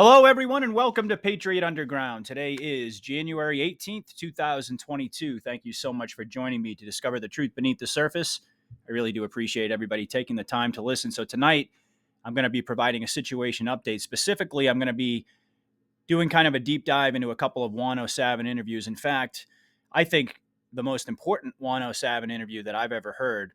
Hello, everyone, and welcome to Patriot Underground. Today is January 18th, 2022. Thank you so much for joining me to discover the truth beneath the surface. I really do appreciate everybody taking the time to listen. So, tonight, I'm going to be providing a situation update. Specifically, I'm going to be doing kind of a deep dive into a couple of Juan Savin interviews. In fact, I think the most important Juan Savin interview that I've ever heard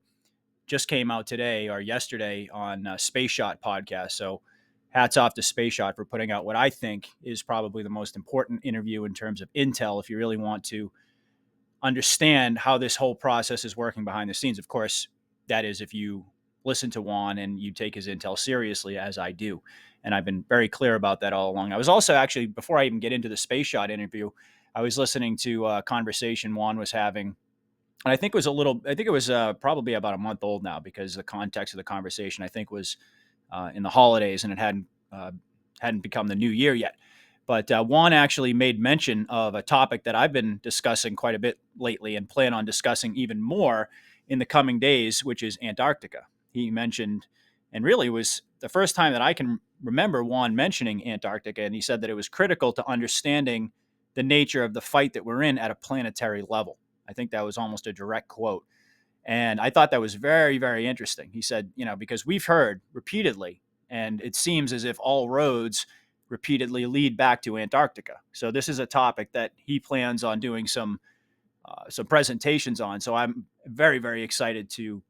just came out today or yesterday on Space Shot podcast. So hats off to Space Shot for putting out what I think is probably the most important interview in terms of intel if you really want to understand how this whole process is working behind the scenes. Of course, that is if you listen to Juan and you take his intel seriously, as I do. And I've been very clear about that all along. I was also actually, before I even get into the Space Shot interview, I was listening to a conversation Juan was having, and I think it was probably about a month old now, because the context of the conversation I think was in the holidays, and it hadn't become the new year yet. But Juan actually made mention of a topic that I've been discussing quite a bit lately and plan on discussing even more in the coming days, which is Antarctica. He mentioned, and really was the first time that I can remember Juan mentioning Antarctica, and he said that it was critical to understanding the nature of the fight that we're in at a planetary level. I think that was almost a direct quote. And I thought that was very, very interesting. He said, because we've heard repeatedly, and it seems as if all roads repeatedly lead back to Antarctica. So this is a topic that he plans on doing some presentations on. So I'm very, very excited to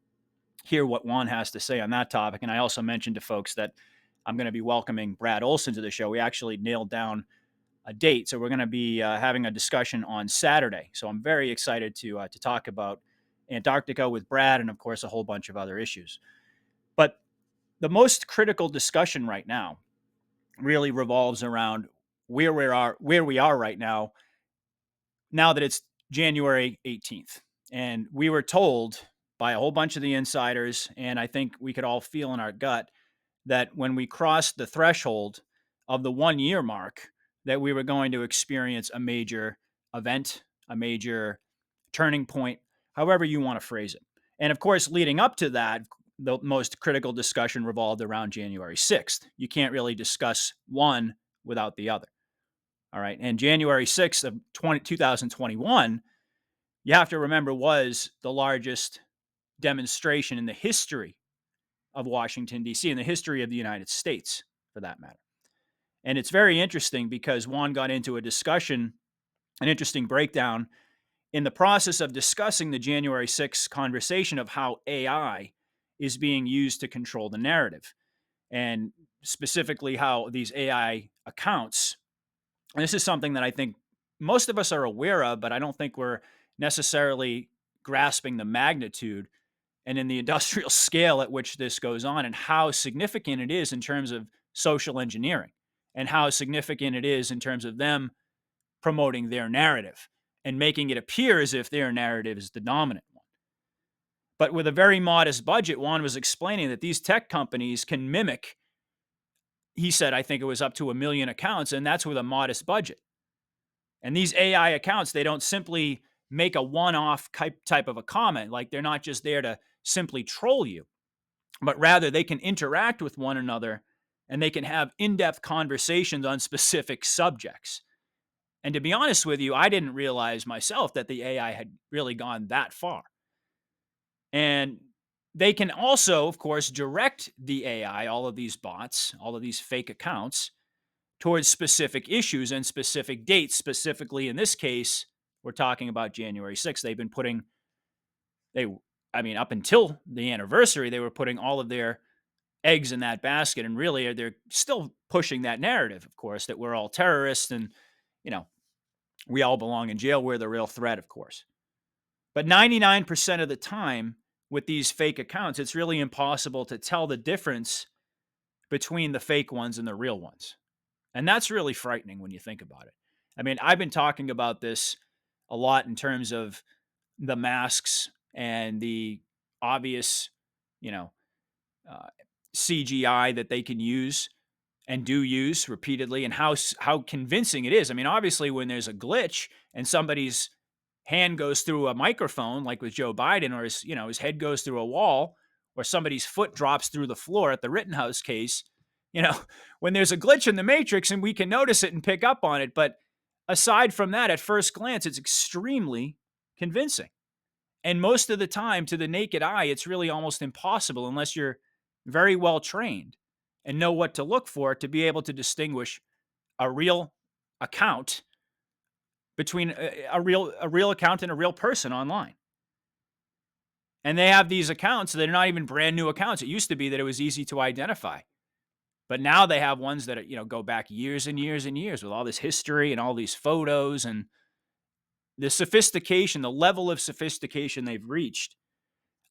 hear what Juan has to say on that topic. And I also mentioned to folks that I'm going to be welcoming Brad Olson to the show. We actually nailed down a date. So we're going to be having a discussion on Saturday. So I'm very excited to talk about Antarctica with Brad, and of course a whole bunch of other issues. But the most critical discussion right now really revolves around where we are right now that it's January 18th. And we were told by a whole bunch of the insiders, and I think we could all feel in our gut, that when we crossed the threshold of the 1 year mark, that we were going to experience a major event, a major turning point, however you want to phrase it. And of course, leading up to that, the most critical discussion revolved around January 6th. You can't really discuss one without the other. All right. And January 6th of 2021, you have to remember, was the largest demonstration in the history of Washington, D.C., in the history of the United States, for that matter. And it's very interesting because Juan got into a discussion, an interesting breakdown in the process of discussing the January 6th conversation of how AI is being used to control the narrative, and specifically how these AI accounts, and this is something that I think most of us are aware of, but I don't think we're necessarily grasping the magnitude and in the industrial scale at which this goes on, and how significant it is in terms of social engineering, and how significant it is in terms of them promoting their narrative and making it appear as if their narrative is the dominant one. But with a very modest budget, Juan was explaining that these tech companies can mimic, he said, I think it was up to 1 million accounts, and that's with a modest budget. And these AI accounts, they don't simply make a one-off type of a comment. Like, they're not just there to simply troll you, but rather they can interact with one another, and they can have in-depth conversations on specific subjects. And to be honest with you, I didn't realize myself that the AI had really gone that far. And they can also, of course, direct the AI, all of these bots, all of these fake accounts, towards specific issues and specific dates. Specifically, in this case, we're talking about January 6th. They've been putting, up until the anniversary, they were putting all of their eggs in that basket. And really, they're still pushing that narrative, of course, that we're all terrorists and, we all belong in jail. We're the real threat, of course. But 99% of the time with these fake accounts, it's really impossible to tell the difference between the fake ones and the real ones. And that's really frightening when you think about it. I mean, I've been talking about this a lot in terms of the masks and the obvious, CGI that they can use and do use repeatedly, and how convincing it is. I mean, obviously, when there's a glitch and somebody's hand goes through a microphone, like with Joe Biden, or his head goes through a wall, or somebody's foot drops through the floor at the Rittenhouse case, you know, when there's a glitch in the matrix and we can notice it and pick up on it. But aside from that, at first glance, it's extremely convincing. And most of the time, to the naked eye, it's really almost impossible unless you're very well trained and know what to look for to be able to distinguish a real account between a real account and a real person online. And they have these accounts that are not even brand new accounts. It used to be that it was easy to identify. But now they have ones that are, go back years and years and years with all this history and all these photos and the sophistication, the level of sophistication they've reached,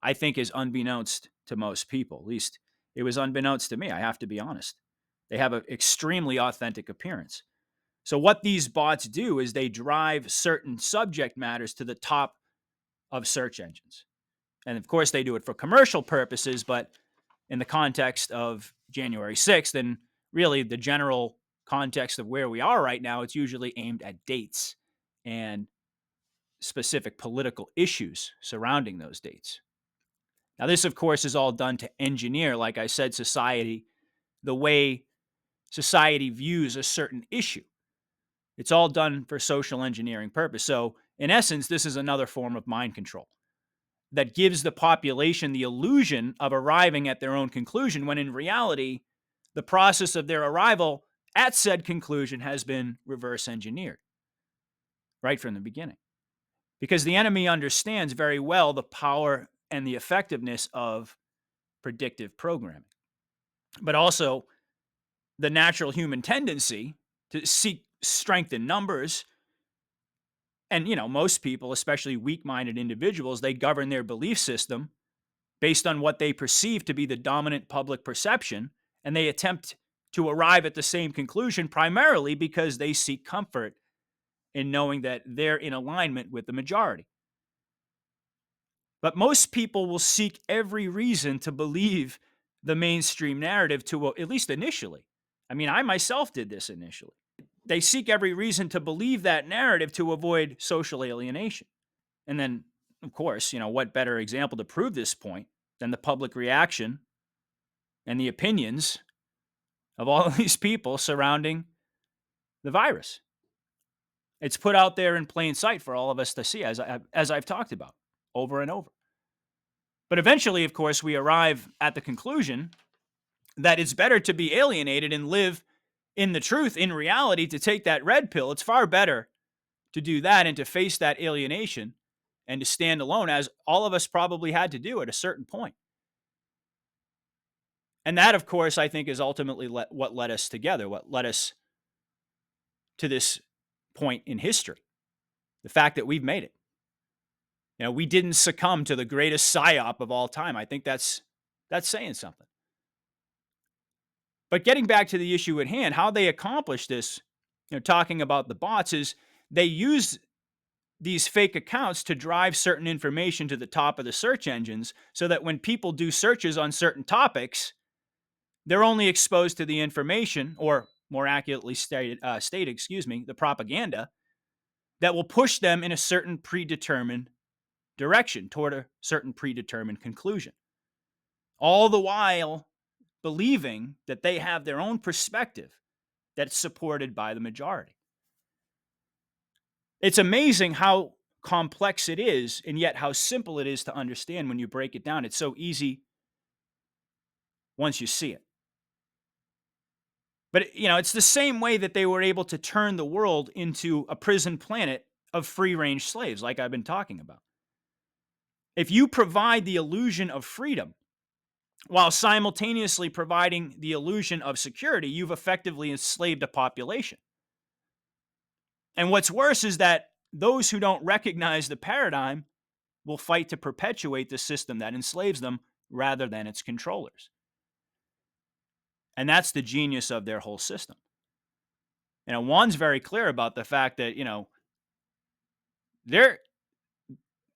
I think is unbeknownst to most people. At least it was unbeknownst to me. I have to be honest. They have an extremely authentic appearance. So what these bots do is they drive certain subject matters to the top of search engines. And of course, they do it for commercial purposes, but in the context of January 6th, and really the general context of where we are right now, it's usually aimed at dates and specific political issues surrounding those dates. Now, this, of course, is all done to engineer, like I said, society, the way society views a certain issue. It's all done for social engineering purpose. So, in essence, this is another form of mind control that gives the population the illusion of arriving at their own conclusion, when in reality, the process of their arrival at said conclusion has been reverse engineered right from the beginning. Because the enemy understands very well the power and the effectiveness of predictive programming, but also the natural human tendency to seek strength in numbers. And, most people, especially weak-minded individuals, they govern their belief system based on what they perceive to be the dominant public perception, and they attempt to arrive at the same conclusion primarily because they seek comfort in knowing that they're in alignment with the majority. But most people will seek every reason to believe the mainstream narrative, to at least initially. I mean, I myself did this initially. They seek every reason to believe that narrative to avoid social alienation. And then, of course, what better example to prove this point than the public reaction and the opinions of all of these people surrounding the virus. It's put out there in plain sight for all of us to see, as I've talked about over and over. But eventually, of course, we arrive at the conclusion that it's better to be alienated and live in the truth, in reality, to take that red pill. It's far better to do that and to face that alienation and to stand alone, as all of us probably had to do at a certain point. And that, of course, I think is ultimately what led us together, what led us to this point in history. The fact that we've made it. We didn't succumb to the greatest psyop of all time. I think that's saying something. But getting back to the issue at hand, how they accomplish this, talking about the bots, is they use these fake accounts to drive certain information to the top of the search engines, so that when people do searches on certain topics, they're only exposed to the information, or more accurately stated, the propaganda that will push them in a certain predetermined direction toward a certain predetermined conclusion. All the while believing that they have their own perspective that's supported by the majority. It's amazing how complex it is, and yet how simple it is to understand when you break it down. It's so easy once you see it. But, it's the same way that they were able to turn the world into a prison planet of free-range slaves, like I've been talking about. If you provide the illusion of freedom while simultaneously providing the illusion of security, you've effectively enslaved a population. And what's worse is that those who don't recognize the paradigm will fight to perpetuate the system that enslaves them rather than its controllers. And that's the genius of their whole system. Juan's very clear about the fact that,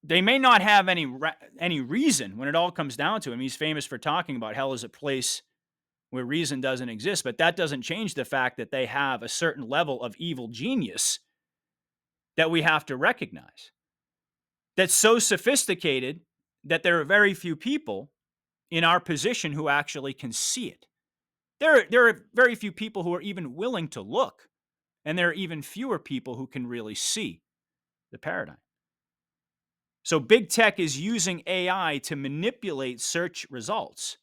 they may not have any reason when it all comes down to him. He's famous for talking about hell is a place where reason doesn't exist, but that doesn't change the fact that they have a certain level of evil genius that we have to recognize. That's so sophisticated that there are very few people in our position who actually can see it. There are very few people who are even willing to look, and there are even fewer people who can really see the paradigm. So big tech is using AI to manipulate search results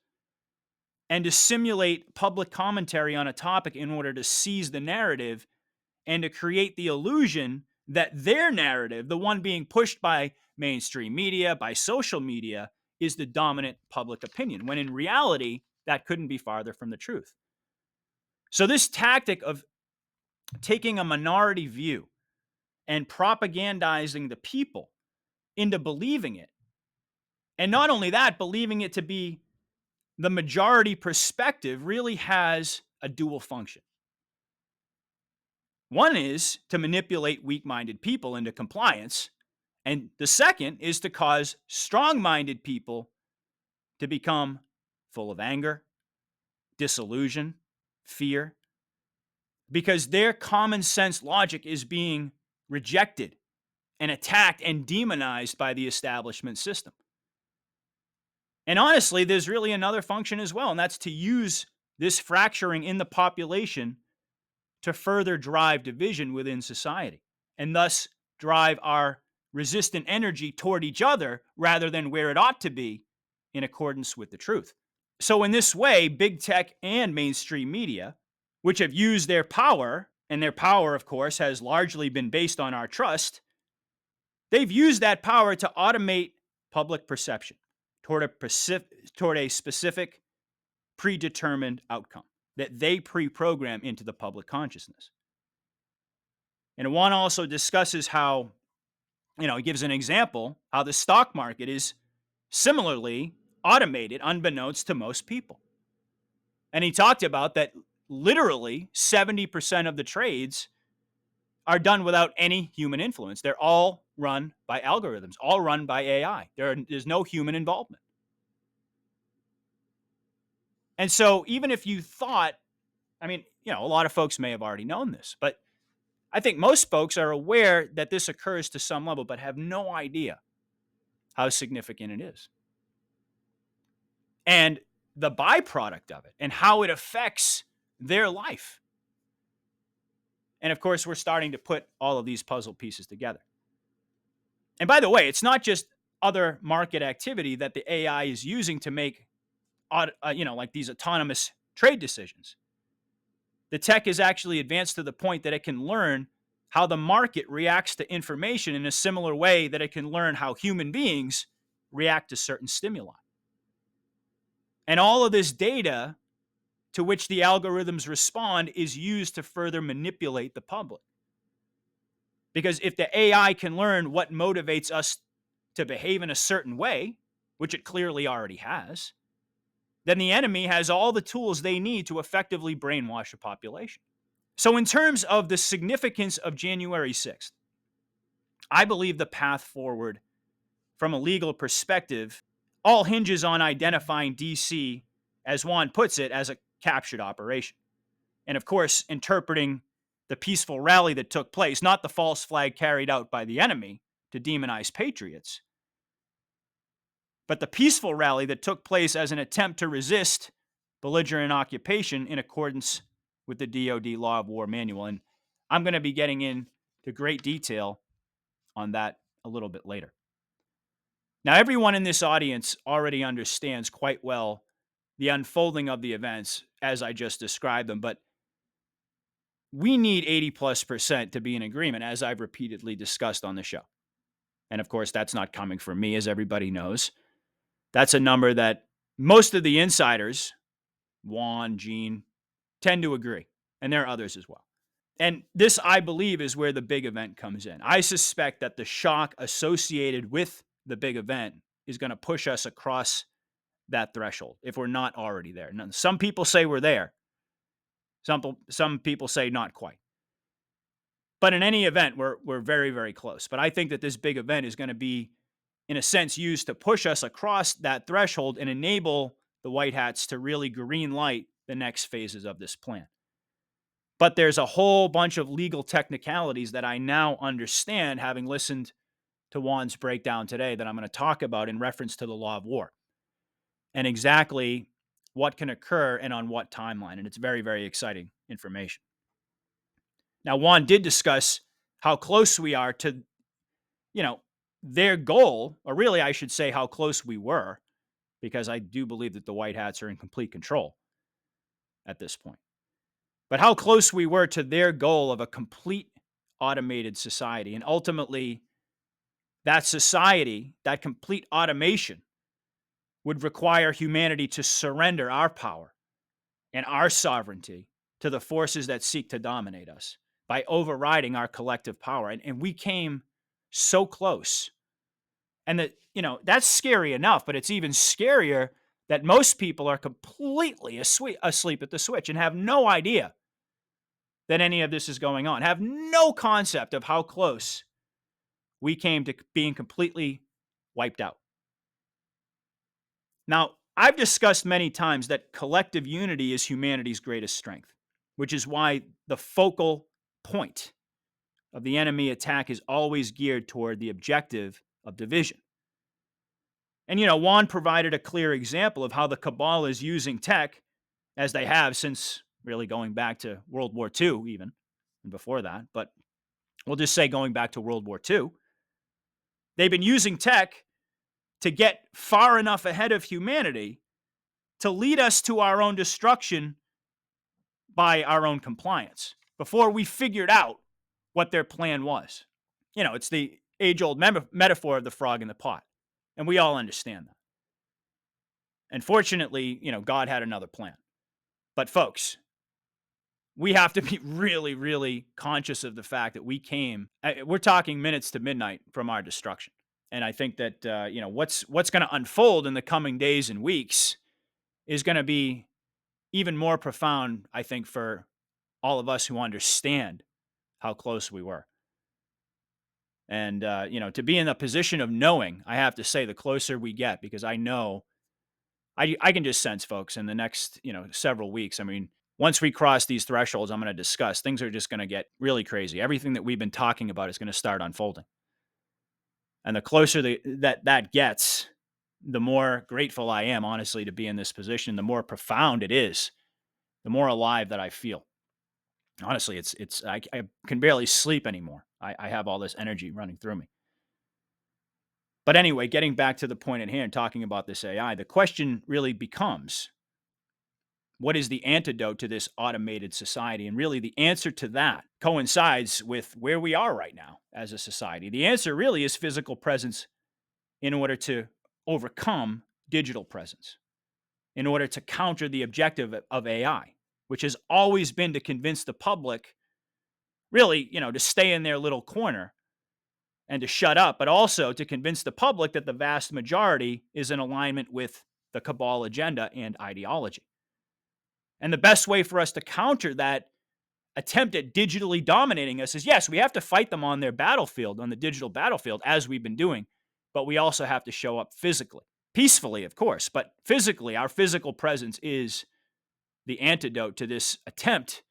and to simulate public commentary on a topic in order to seize the narrative and to create the illusion that their narrative, the one being pushed by mainstream media, by social media, is the dominant public opinion, when in reality, that couldn't be farther from the truth. So, this tactic of taking a minority view and propagandizing the people into believing it, and not only that, believing it to be the majority perspective, really has a dual function. One is to manipulate weak minded people into compliance. And the second is to cause strong minded people to become full of anger, disillusion, fear, because their common sense logic is being rejected and attacked and demonized by the establishment system. And honestly, there's really another function as well, and that's to use this fracturing in the population to further drive division within society and thus drive our resistant energy toward each other rather than where it ought to be in accordance with the truth. So, in this way, big tech and mainstream media, which have used their power, and their power, of course, has largely been based on our trust, they've used that power to automate public perception toward a specific predetermined outcome that they pre-program into the public consciousness. And Juan also discusses how, he gives an example how the stock market is similarly automated, unbeknownst to most people. And he talked about that literally 70% of the trades are done without any human influence. They're all run by algorithms, all run by AI. There's no human involvement. And so, even if you thought, a lot of folks may have already known this, but I think most folks are aware that this occurs to some level, but have no idea how significant it is. And the byproduct of it and how it affects their life. And of course, we're starting to put all of these puzzle pieces together. And by the way, it's not just other market activity that the AI is using to make, like these autonomous trade decisions. The tech is actually advanced to the point that it can learn how the market reacts to information in a similar way that it can learn how human beings react to certain stimuli. And all of this data to which the algorithms respond is used to further manipulate the public. Because if the AI can learn what motivates us to behave in a certain way, which it clearly already has, then the enemy has all the tools they need to effectively brainwash a population. So, in terms of the significance of January 6th, I believe the path forward from a legal perspective all hinges on identifying DC, as Juan puts it, as a captured operation. And of course, interpreting the peaceful rally that took place, not the false flag carried out by the enemy to demonize patriots, but the peaceful rally that took place as an attempt to resist belligerent occupation in accordance with the DoD Law of War Manual. And I'm going to be getting into great detail on that a little bit later. Now, everyone in this audience already understands quite well the unfolding of the events as I just described them, but we need 80+% to be in agreement, as I've repeatedly discussed on the show. And of course, that's not coming from me, as everybody knows. That's a number that most of the insiders, Juan, Gene, tend to agree. And there are others as well. And this, I believe, is where the big event comes in. I suspect that the shock associated with the big event is going to push us across that threshold if we're not already there. Now, some people say we're there. Some people say not quite. But in any event, we're very, very close. But I think that this big event is going to be, in a sense, used to push us across that threshold and enable the White Hats to really green light the next phases of this plan. But there's a whole bunch of legal technicalities that I now understand, having listened to Juan's breakdown today, that I'm going to talk about in reference to the law of war and exactly what can occur and on what timeline. And it's very, very exciting information. Now, Juan did discuss how close we are to, their goal, or really, I should say, how close we were, because I do believe that the White Hats are in complete control at this point. But how close we were to their goal of a complete automated society. And ultimately, that society, that complete automation, would require humanity to surrender our power and our sovereignty to the forces that seek to dominate us by overriding our collective power. And we came so close. And that's scary enough, but it's even scarier that most people are completely asleep at the switch and have no idea that any of this is going on, have no concept of how close we came to being completely wiped out. Now, I've discussed many times that collective unity is humanity's greatest strength, which is why the focal point of the enemy attack is always geared toward the objective of division. And, Juan provided a clear example of how the cabal is using tech, as they have since really going back to World War II, even, and before that. But we'll just say going back to World War II. They've been using tech to get far enough ahead of humanity to lead us to our own destruction by our own compliance before we figured out what their plan was. It's the age-old metaphor of the frog in the pot, and we all understand that. And fortunately, God had another plan. But folks, we have to be really, really conscious of the fact that we're talking minutes to midnight from our destruction. And I think that, what's going to unfold in the coming days and weeks is going to be even more profound, I think, for all of us who understand how close we were. And, to be in a position of knowing, I have to say, the closer we get, because I know, I can just sense, folks, in the next, several weeks. I mean, once we cross these thresholds I'm going to discuss, things are just going to get really crazy. Everything that we've been talking about is going to start unfolding. And the closer that gets, the more grateful I am, honestly, to be in this position, the more profound it is, the more alive that I feel. Honestly, I can barely sleep anymore. I have all this energy running through me. But anyway, getting back to the point at hand, talking about this AI, the question really becomes, what is the antidote to this automated society? And really, the answer to that coincides with where we are right now as a society. The answer really is physical presence in order to overcome digital presence, in order to counter the objective of AI, which has always been to convince the public, really, to stay in their little corner and to shut up, but also to convince the public that the vast majority is in alignment with the cabal agenda and ideology. And the best way for us to counter that attempt at digitally dominating us is, yes, we have to fight them on their battlefield, on the digital battlefield, as we've been doing, but we also have to show up physically, peacefully, of course, but physically. Our physical presence is the antidote to this attempt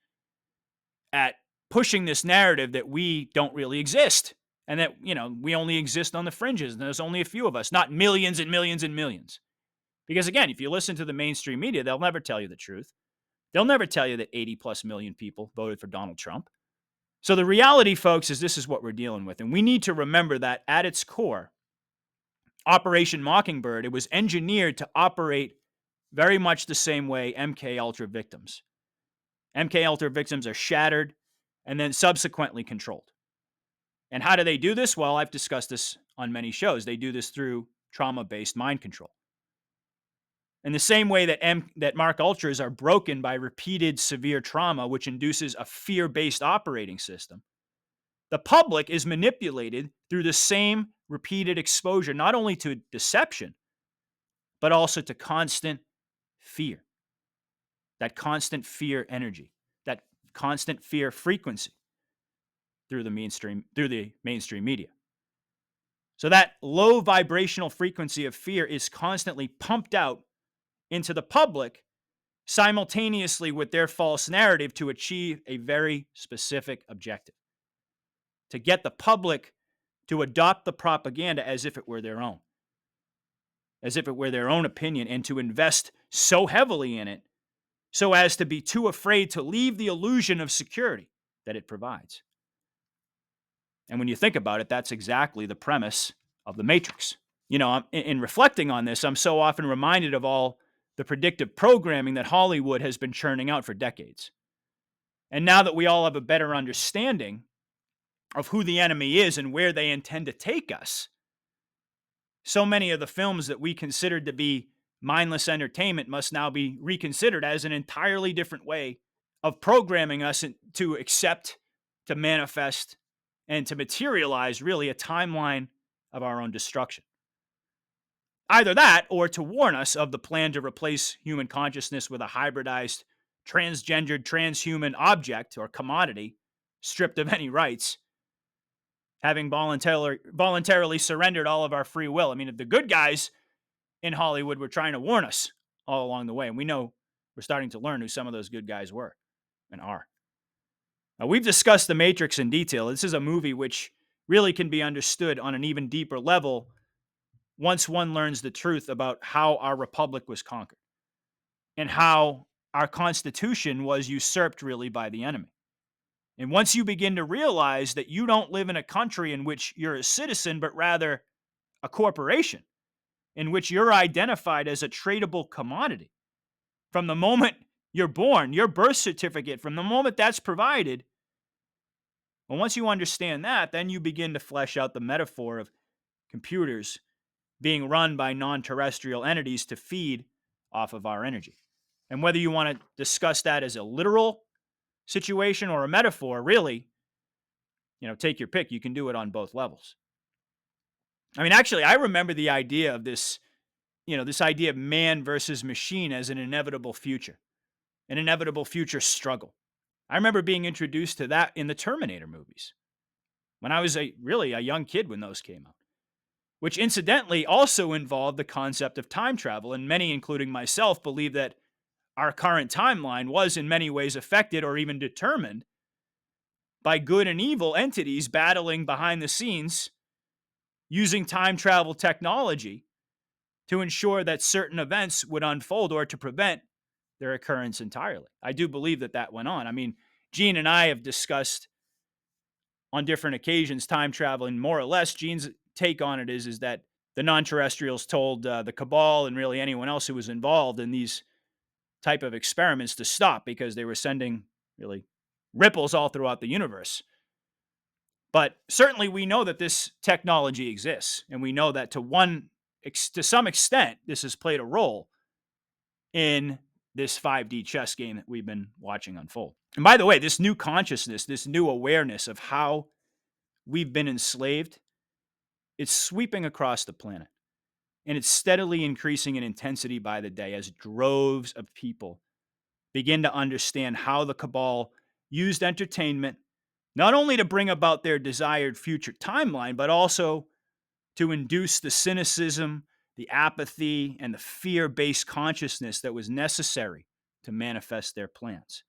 at pushing this narrative that we don't really exist, and that, we only exist on the fringes, and there's only a few of us, not millions and millions and millions. Because again, if you listen to the mainstream media, they'll never tell you the truth. They'll never tell you that 80 plus million people voted for Donald Trump. So the reality, folks, is this is what we're dealing with. And we need to remember that at its core, Operation Mockingbird, it was engineered to operate very much the same way MK Ultra victims. MK Ultra victims are shattered and then subsequently controlled. And how do they do this? Well, I've discussed this on many shows. They do this through trauma-based mind control. In the same way that Mark Ultras are broken by repeated severe trauma, which induces a fear-based operating system, the public is manipulated through the same repeated exposure, not only to deception, but also to constant fear. That constant fear energy, that constant fear frequency through the mainstream media. So that low vibrational frequency of fear is constantly pumped out into the public simultaneously with their false narrative to achieve a very specific objective: to get the public to adopt the propaganda as if it were their own, as if it were their own opinion, and to invest so heavily in it so as to be too afraid to leave the illusion of security that it provides. And when you think about it, that's exactly the premise of the Matrix. In reflecting on this, I'm so often reminded of all the predictive programming that Hollywood has been churning out for decades. And now that we all have a better understanding of who the enemy is and where they intend to take us, so many of the films that we considered to be mindless entertainment must now be reconsidered as an entirely different way of programming us to accept, to manifest, and to materialize really a timeline of our own destruction. Either that or to warn us of the plan to replace human consciousness with a hybridized, transgendered, transhuman object or commodity stripped of any rights, having voluntarily surrendered all of our free will. I mean, if the good guys in Hollywood were trying to warn us all along the way, and we know we're starting to learn who some of those good guys were and are. Now, we've discussed The Matrix in detail. This is a movie which really can be understood on an even deeper level once one learns the truth about how our republic was conquered and how our Constitution was usurped really by the enemy. And once you begin to realize that you don't live in a country in which you're a citizen, but rather a corporation in which you're identified as a tradable commodity, from the moment you're born, your birth certificate, from the moment that's provided, well, once you understand that, then you begin to flesh out the metaphor of computers being run by non-terrestrial entities to feed off of our energy. And whether you want to discuss that as a literal situation or a metaphor, really, take your pick. You can do it on both levels. I mean, actually, I remember the idea of this idea of man versus machine as an inevitable future struggle. I remember being introduced to that in the Terminator movies when I was really a young kid when those came out, which incidentally also involved the concept of time travel. And many, including myself, believe that our current timeline was in many ways affected or even determined by good and evil entities battling behind the scenes using time travel technology to ensure that certain events would unfold or to prevent their occurrence entirely. I do believe that went on. I mean, Gene and I have discussed on different occasions time travel, and more or less Gene's take on it is that the non-terrestrials told the cabal and really anyone else who was involved in these type of experiments to stop because they were sending really ripples all throughout the universe. But certainly we know that this technology exists, and we know that to some extent this has played a role in this 5D chess game that we've been watching unfold. And by the way, this new consciousness, this new awareness of how we've been enslaved, it's sweeping across the planet. And it's steadily increasing in intensity by the day as droves of people begin to understand how the cabal used entertainment not only to bring about their desired future timeline, but also to induce the cynicism, the apathy, and the fear-based consciousness that was necessary to manifest their plans.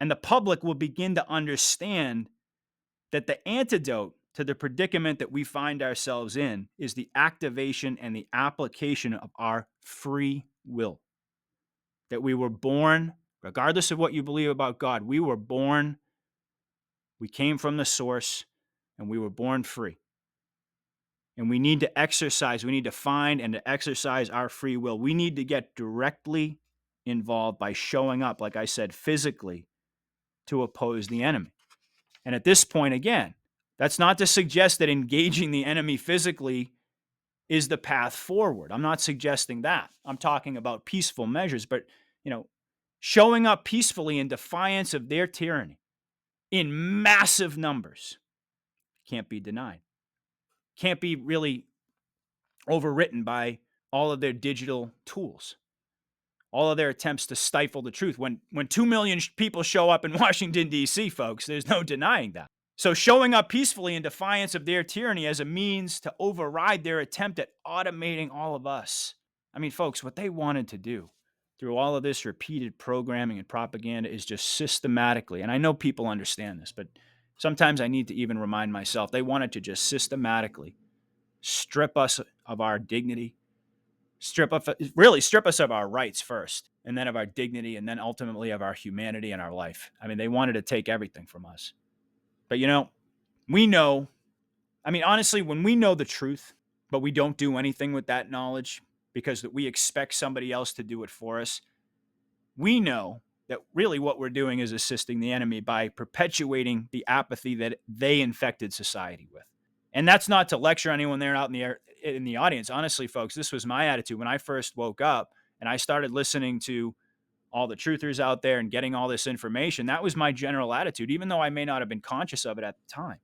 And the public will begin to understand that the antidote to the predicament that we find ourselves in is the activation and the application of our free will. That we were born, regardless of what you believe about God, we were born, we came from the source, and we were born free. And we need to find and to exercise our free will. We need to get directly involved by showing up, like I said, physically to oppose the enemy. And at this point, again, that's not to suggest that engaging the enemy physically is the path forward. I'm not suggesting that. I'm talking about peaceful measures, but, showing up peacefully in defiance of their tyranny in massive numbers can't be denied. Can't be really overwritten by all of their digital tools, all of their attempts to stifle the truth. When 2 million people show up in Washington, D.C., folks, there's no denying that. So showing up peacefully in defiance of their tyranny as a means to override their attempt at automating all of us. I mean, folks, what they wanted to do through all of this repeated programming and propaganda is just systematically, and I know people understand this, but sometimes I need to even remind myself, they wanted to just systematically strip us of our dignity, really strip us of our rights first, and then of our dignity, and then ultimately of our humanity and our life. I mean, they wanted to take everything from us. But we know, I mean, honestly, when we know the truth, but we don't do anything with that knowledge because we expect somebody else to do it for us, we know that really what we're doing is assisting the enemy by perpetuating the apathy that they infected society with. And that's not to lecture anyone there out in the audience. Honestly, folks, this was my attitude when I first woke up and I started listening to all the truthers out there and getting all this information. That was my general attitude, even though I may not have been conscious of it at the time.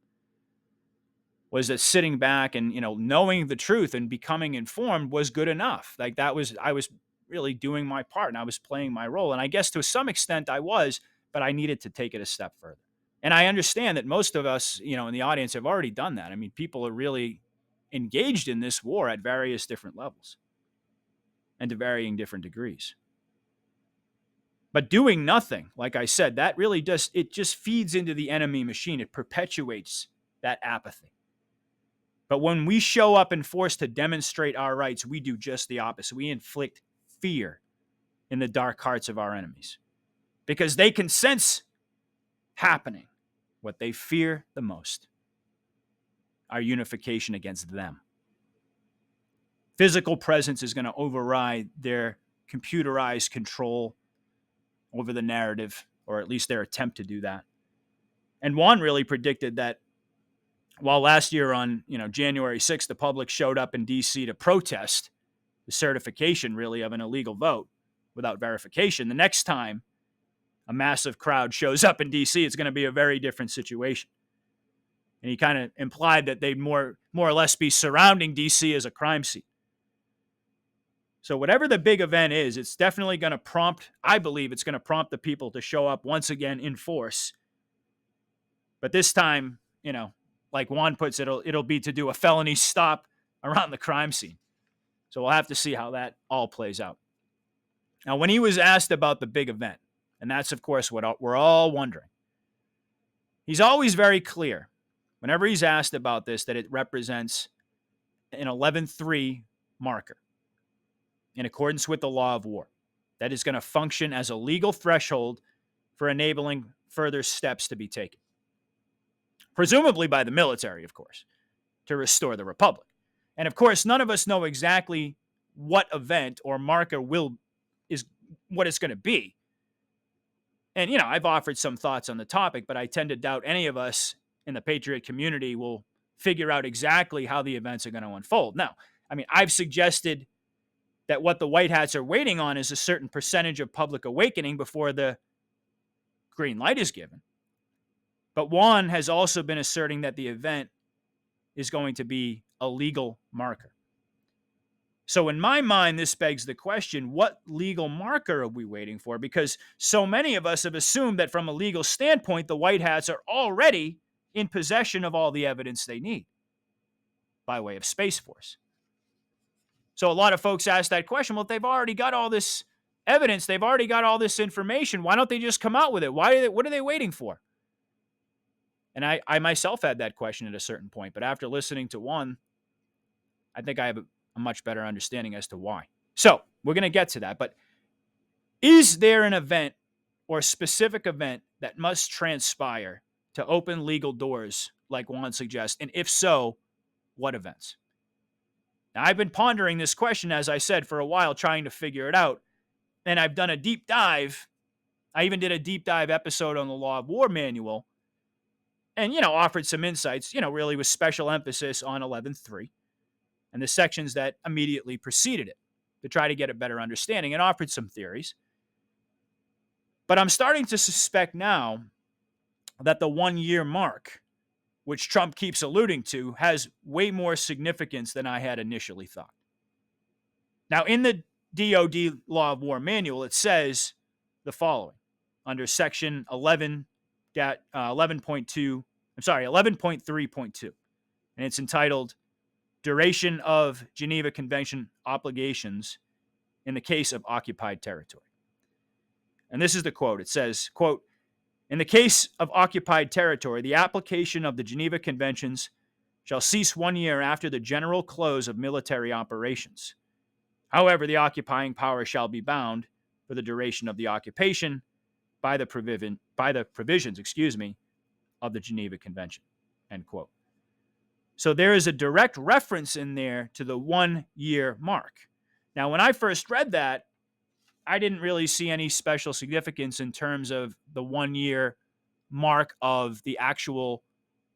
Was that sitting back and knowing the truth and becoming informed was good enough. Like I was really doing my part and I was playing my role. And I guess to some extent I was, but I needed to take it a step further. And I understand that most of us, in the audience have already done that. I mean, people are really engaged in this war at various different levels and to varying different degrees. But doing nothing, like I said, that really it just feeds into the enemy machine. It perpetuates that apathy. But when we show up and force to demonstrate our rights, we do just the opposite. We inflict fear in the dark hearts of our enemies because they can sense happening what they fear the most, our unification against them. Physical presence is going to override their computerized control over the narrative, or at least their attempt to do that. And Juan really predicted that while last year on January 6th, the public showed up in D.C. to protest the certification, really, of an illegal vote without verification, the next time a massive crowd shows up in D.C., it's going to be a very different situation. And he kind of implied that they'd more or less be surrounding D.C. as a crime scene. So whatever the big event is, it's definitely going to prompt, I believe it's going to prompt the people to show up once again in force. But this time, like Juan puts it, it'll be to do a felony stop around the crime scene. So we'll have to see how that all plays out. Now, when he was asked about the big event, and that's, of course, what we're all wondering, he's always very clear whenever he's asked about this that it represents an 11-3 marker in accordance with the law of war that is going to function as a legal threshold for enabling further steps to be taken, presumably by the military, of course, to restore the republic. And, of course, none of us know exactly what event or marker is what it's going to be. And, I've offered some thoughts on the topic, but I tend to doubt any of us in the Patriot community will figure out exactly how the events are going to unfold. Now, I mean, I've suggested that what the White Hats are waiting on is a certain percentage of public awakening before the green light is given. But Juan has also been asserting that the event is going to be a legal marker. So in my mind, this begs the question, what legal marker are we waiting for? Because so many of us have assumed that from a legal standpoint, the White Hats are already in possession of all the evidence they need by way of Space Force. So a lot of folks ask that question, well, if they've already got all this evidence, they've already got all this information, why don't they just come out with it? What are they waiting for? And I myself had that question at a certain point, but after listening to Juan, I think I have a much better understanding as to why. So we're going to get to that. But is there an event or a specific event that must transpire to open legal doors like Juan suggests? And if so, what events? Now, I've been pondering this question, as I said, for a while, trying to figure it out. And I've done a deep dive. I even did a deep dive episode on the Law of War manual and, offered some insights, really with special emphasis on 11.3. and the sections that immediately preceded it to try to get a better understanding and offered some theories. But I'm starting to suspect now that the 1 year mark, which Trump keeps alluding to, has way more significance than I had initially thought. Now, in the DOD Law of War manual, it says the following under section 11.3.2, and it's entitled Duration of Geneva Convention Obligations in the Case of Occupied Territory. And this is the quote. It says, quote, in the case of occupied territory, the application of the Geneva Conventions shall cease 1 year after the general close of military operations. However, the occupying power shall be bound for the duration of the occupation by the provisions, of the Geneva Convention, end quote. So there is a direct reference in there to the 1 year mark. Now, when I first read that, I didn't really see any special significance in terms of the 1 year mark of the actual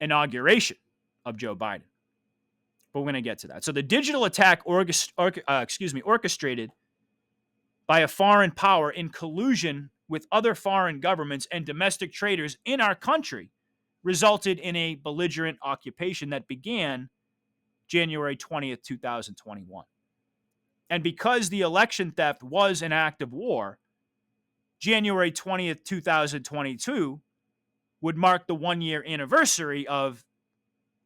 inauguration of Joe Biden. But we're going to get to that. So the digital attack orchestrated by a foreign power in collusion with other foreign governments and domestic traders in our country resulted in a belligerent occupation that began January 20th, 2021. And because the election theft was an act of war, January 20th, 2022 would mark the 1 year anniversary of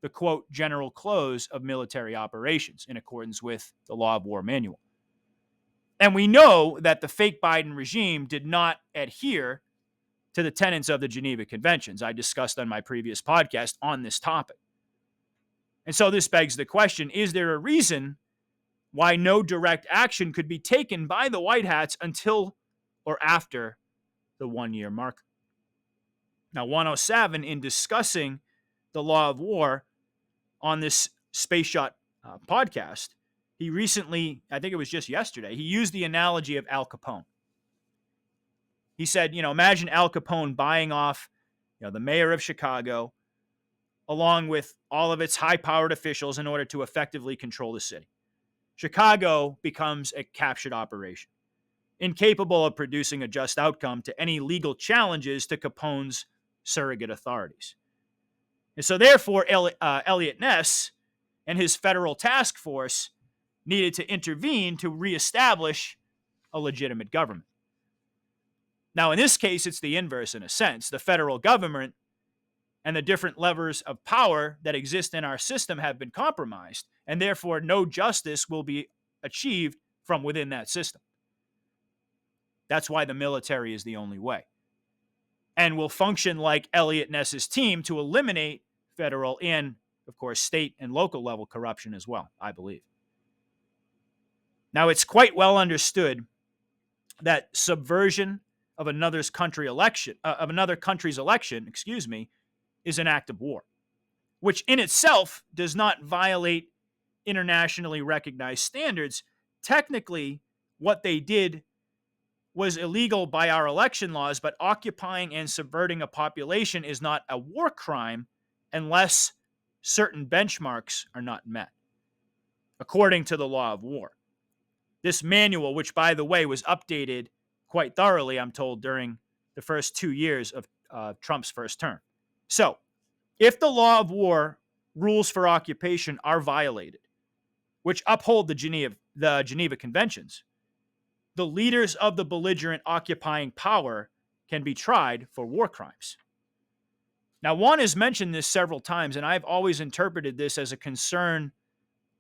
the quote general close of military operations in accordance with the Law of War Manual. And we know that the fake Biden regime did not adhere to the tenets of the Geneva Conventions I discussed on my previous podcast on this topic. And so this begs the question, is there a reason why no direct action could be taken by the White Hats until or after the 1 year mark? Now, Juan Savin, in discussing the law of war on this Space Shot podcast, he recently, I think it was just yesterday, he used the analogy of Al Capone. He said, imagine Al Capone buying off, the mayor of Chicago, along with all of its high-powered officials in order to effectively control the city. Chicago becomes a captured operation, incapable of producing a just outcome to any legal challenges to Capone's surrogate authorities. And so therefore, Elliot Ness and his federal task force needed to intervene to reestablish a legitimate government. Now, in this case, it's the inverse in a sense. The federal government and the different levers of power that exist in our system have been compromised, and therefore no justice will be achieved from within that system. That's why the military is the only way, and will function like Elliot Ness's team to eliminate federal and, of course, state and local level corruption as well, I believe. Now, it's quite well understood that subversion of another country's election, is an act of war, which in itself does not violate internationally recognized standards. Technically, what they did was illegal by our election laws, but occupying and subverting a population is not a war crime unless certain benchmarks are not met, according to the law of war. This manual, which, by the way, was updated quite thoroughly, I'm told, during the first 2 years of Trump's first term. So, if the law of war rules for occupation are violated, which uphold the Geneva Conventions, the leaders of the belligerent occupying power can be tried for war crimes. Now, Juan has mentioned this several times, and I've always interpreted this as a concern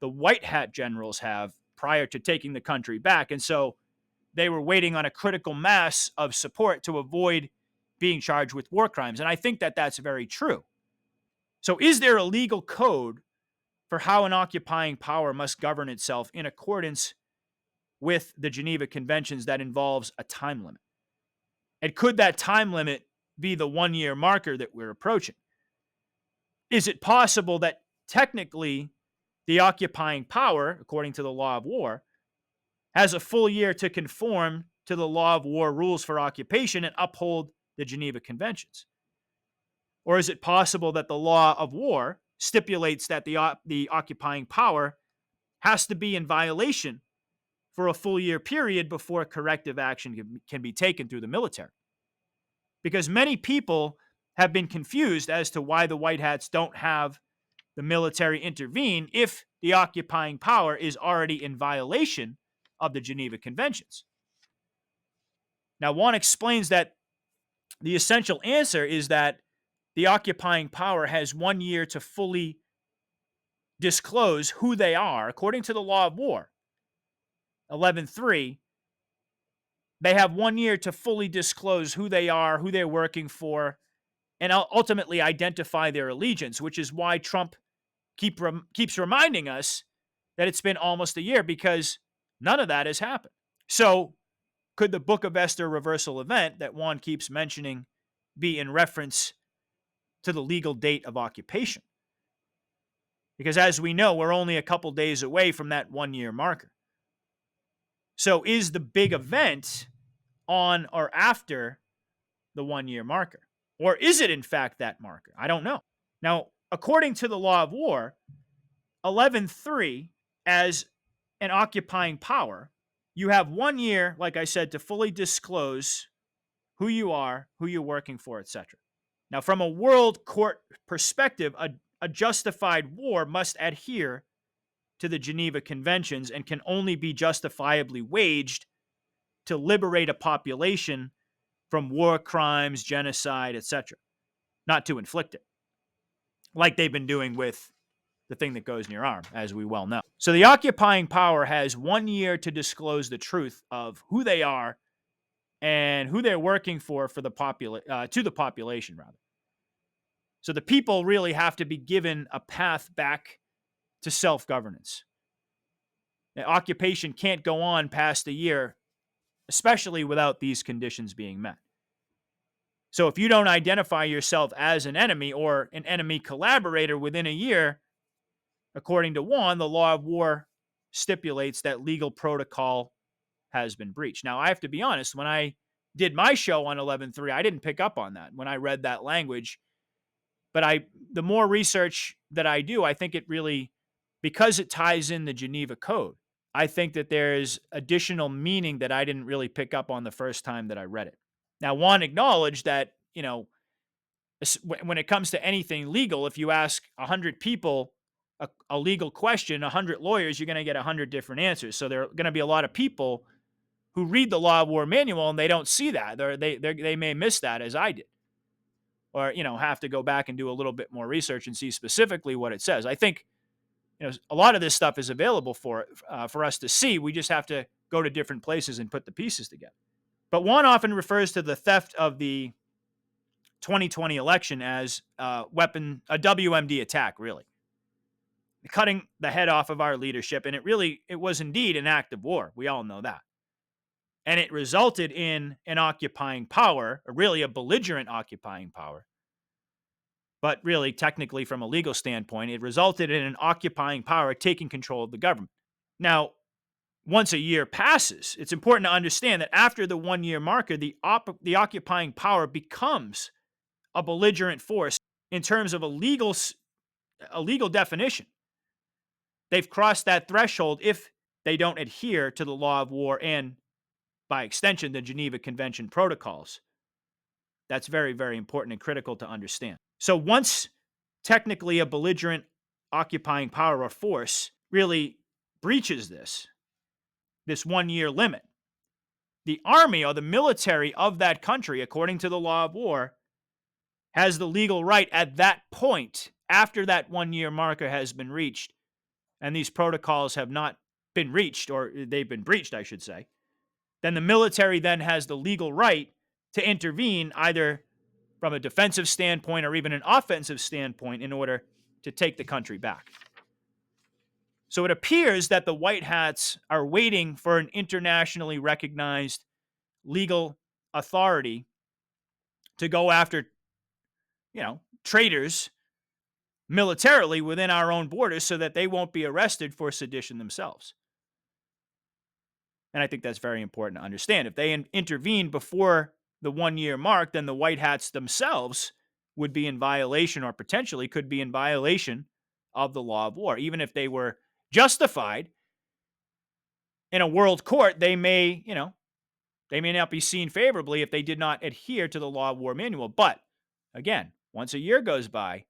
the white hat generals have prior to taking the country back. And so they were waiting on a critical mass of support to avoid being charged with war crimes. And I think that that's very true. So is there a legal code for how an occupying power must govern itself in accordance with the Geneva Conventions that involves a time limit? And could that time limit be the 1 year marker that we're approaching? Is it possible that technically the occupying power, according to the law of war, has a full year to conform to the law of war rules for occupation and uphold the Geneva Conventions? Or is it possible that the law of war stipulates that the occupying power has to be in violation for a full year period before corrective action can be taken through the military? Because many people have been confused as to why the White Hats don't have the military intervene if the occupying power is already in violation of the Geneva Conventions. Now, Juan explains that the essential answer is that the occupying power has 1 year to fully disclose who they are. According to the law of war, 11.3, they have 1 year to fully disclose who they are, who they're working for, and ultimately identify their allegiance, which is why Trump keeps reminding us that it's been almost a year, because None of that has happened. So, could the Book of Esther reversal event that Juan keeps mentioning be in reference to the legal date of occupation? Because as we know, we're only a couple days away from that 1 year marker. So, is the big event on or after the 1 year marker? Or is it, in fact, that marker? I don't know. Now, according to the law of war, 11.3, as an occupying power, you have 1 year, like I said, to fully disclose who you are, who you're working for, etc. Now, from a world court perspective, a justified war must adhere to the Geneva Conventions and can only be justifiably waged to liberate a population from war crimes, genocide, etc., not to inflict it, like they've been doing with the thing that goes in your arm, as we well know. So the occupying power has 1 year to disclose the truth of who they are and who they're working for the to the population, rather. So the people really have to be given a path back to self-governance. The occupation can't go on past a year, especially without these conditions being met. So if you don't identify yourself as an enemy or an enemy collaborator within a year, according to Juan, the law of war stipulates that legal protocol has been breached. Now, I have to be honest, when I did my show on 11.3, I didn't pick up on that when I read that language. But the more research that I do, I think it really, because it ties in the Geneva Code, I think that there's additional meaning that I didn't really pick up on the first time that I read it. Now, Juan acknowledged that, when it comes to anything legal, if you ask 100 people a legal question, 100 lawyers, you're going to get 100 different answers. So there are going to be a lot of people who read the law of war manual and they don't see that. They may miss that, as I did, or have to go back and do a little bit more research and see specifically what it says. I think a lot of this stuff is available for us to see. We just have to go to different places and put the pieces together. But one often refers to the theft of the 2020 election as a WMD attack, really. Cutting the head off of our leadership. And it was indeed an act of war. We all know that. And it resulted in an occupying power, or really a belligerent occupying power. But really, technically, from a legal standpoint, it resulted in an occupying power taking control of the government. Now, once a year passes, it's important to understand that after the 1 year marker, the occupying power becomes a belligerent force in terms of a legal definition. They've crossed that threshold if they don't adhere to the law of war and, by extension, the Geneva Convention protocols. That's very, very important and critical to understand. So once technically a belligerent occupying power or force really breaches this 1 year limit, the army or the military of that country, according to the law of war, has the legal right at that point, after that 1 year marker has been reached, and these protocols have not been reached, or they've been breached, I should say, then the military then has the legal right to intervene either from a defensive standpoint or even an offensive standpoint in order to take the country back. So it appears that the White Hats are waiting for an internationally recognized legal authority to go after, traitors militarily within our own borders so that they won't be arrested for sedition themselves. And I think that's very important to understand. If they intervene before the 1 year mark, then the White Hats themselves would be in violation, or potentially could be in violation, of the law of war. Even if they were justified in a world court, they may not be seen favorably if they did not adhere to the law of war manual. But again, once a year goes by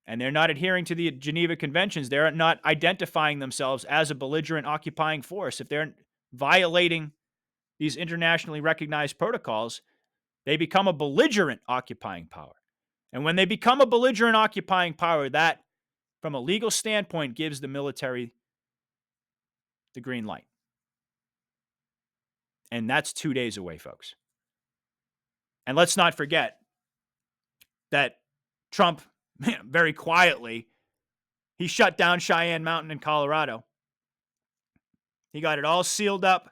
and they're not adhering to the Geneva Conventions, they're not identifying themselves as a belligerent occupying force, if they're violating these internationally recognized protocols, they become a belligerent occupying power. And when they become a belligerent occupying power, that, from a legal standpoint, gives the military the green light. And that's 2 days away, folks. And let's not forget that Trump, very quietly, he shut down Cheyenne Mountain in Colorado. He got it all sealed up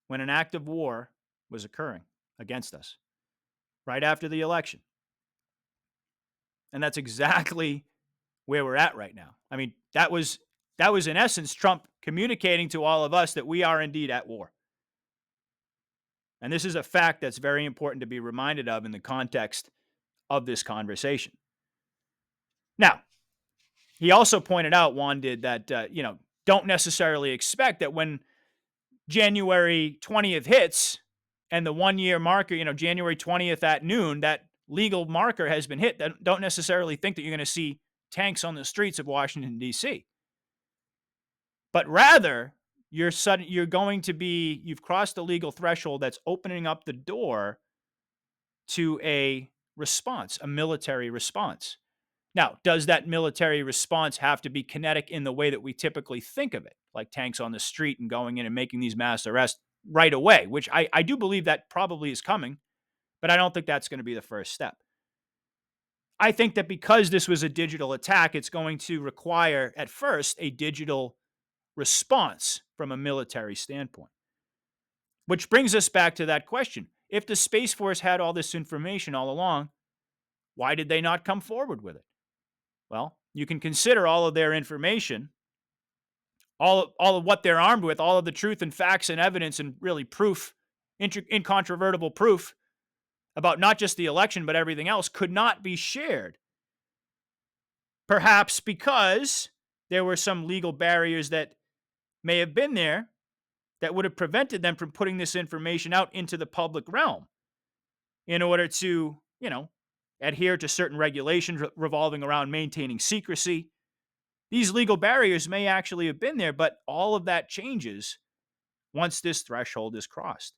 when an act of war was occurring against us right after the election. And that's exactly where we're at right now. I mean, that was in essence Trump communicating to all of us that we are indeed at war. And this is a fact that's very important to be reminded of in the context of this conversation. Now, he also pointed out, Juan did, that, don't necessarily expect that when January 20th hits and the 1 year marker, January 20th at noon, that legal marker has been hit. Don't necessarily think that you're going to see tanks on the streets of Washington, D.C. But rather, you've crossed the legal threshold that's opening up the door to a response, a military response. Now, does that military response have to be kinetic in the way that we typically think of it, like tanks on the street and going in and making these mass arrests right away, which I do believe that probably is coming, but I don't think that's going to be the first step. I think that because this was a digital attack, it's going to require, at first, a digital response from a military standpoint. Which brings us back to that question. If the Space Force had all this information all along, why did they not come forward with it? Well, you can consider all of their information, all of what they're armed with, all of the truth and facts and evidence and really proof, incontrovertible proof about not just the election, but everything else could not be shared. Perhaps because there were some legal barriers that may have been there that would have prevented them from putting this information out into the public realm in order to, adhere to certain regulations revolving around maintaining secrecy. These legal barriers may actually have been there, but all of that changes once this threshold is crossed.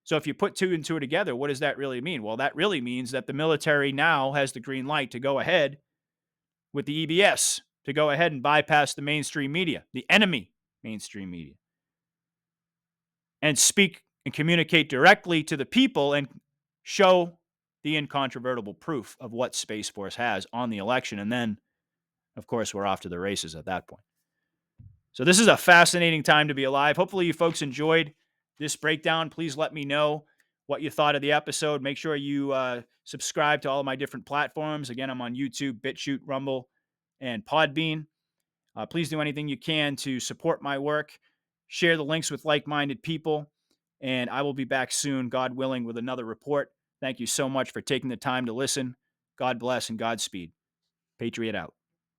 So if you put two and two together, what does that really mean? Well, that really means that the military now has the green light to go ahead with the EBS, to go ahead and bypass the mainstream media, the enemy mainstream media, and speak and communicate directly to the people and show the incontrovertible proof of what Space Force has on the election. And then, of course, we're off to the races at that point. So this is a fascinating time to be alive. Hopefully you folks enjoyed this breakdown. Please let me know what you thought of the episode. Make sure you subscribe to all of my different platforms. Again, I'm on YouTube, BitChute, Rumble, and Podbean. Please do anything you can to support my work. Share the links with like-minded people. And I will be back soon, God willing, with another report. Thank you so much for taking the time to listen. God bless and Godspeed. Patriot out.